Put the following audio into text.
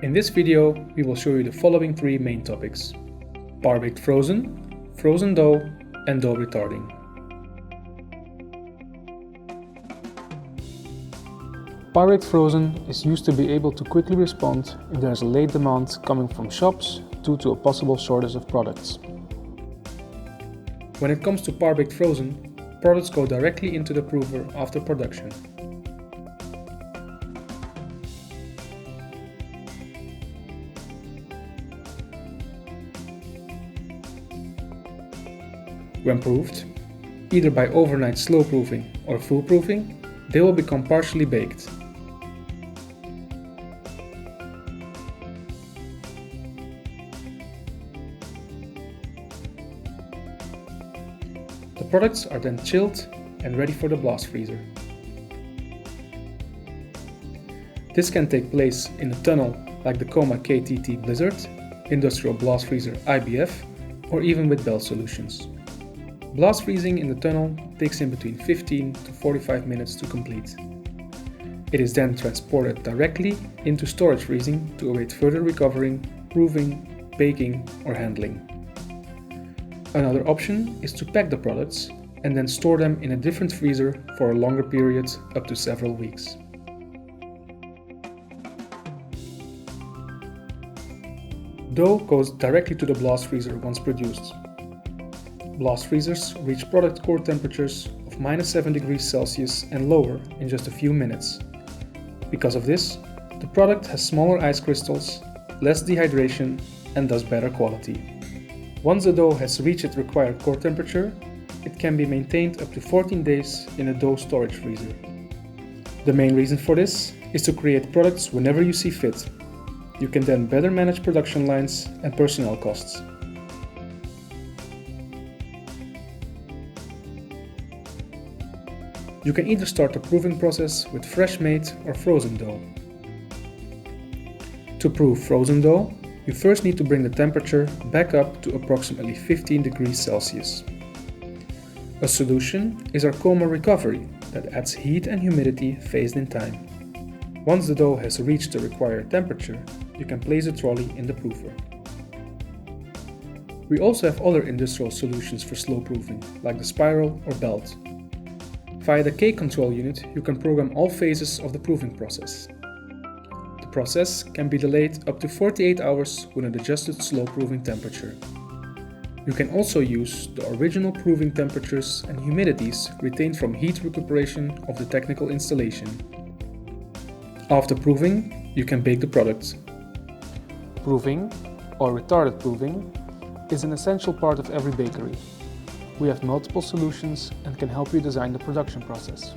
In this video, we will show you the following three main topics: par-baked frozen, frozen dough, and dough retarding. Par-baked frozen is used to be able to quickly respond if there is a late demand coming from shops due to a possible shortage of products. When it comes to par-baked frozen, products go directly into the prover after production. When proofed, either by overnight slow proofing or full proofing, they will become partially baked. The products are then chilled and ready for the blast freezer. This can take place in a tunnel like the Coma KTT Blizzard, Industrial Blast Freezer IBF, or even with Bell Solutions. Blast freezing in the tunnel takes in between 15 to 45 minutes to complete. It is then transported directly into storage freezing to await further recovering, proving, baking, or handling. Another option is to pack the products and then store them in a different freezer for a longer period, up to several weeks. Dough goes directly to the blast freezer once produced. Blast freezers reach product core temperatures of -7 degrees Celsius and lower in just a few minutes. Because of this, the product has smaller ice crystals, less dehydration, and thus better quality. Once the dough has reached its required core temperature, it can be maintained up to 14 days in a dough storage freezer. The main reason for this is to create products whenever you see fit. You can then better manage production lines and personnel costs. You can either start the proving process with fresh made or frozen dough. To prove frozen dough, you first need to bring the temperature back up to approximately 15 degrees Celsius. A solution is our Coma Recovery that adds heat and humidity phased in time. Once the dough has reached the required temperature, you can place a trolley in the proofer. We also have other industrial solutions for slow proofing, like the spiral or belt. Via the K-Control unit, you can program all phases of the proofing process. The process can be delayed up to 48 hours with an adjusted slow proofing temperature. You can also use the original proofing temperatures and humidities retained from heat recuperation of the technical installation. After proofing, you can bake the product. Proofing, or retarded proofing, is an essential part of every bakery. We have multiple solutions and can help you design the production process.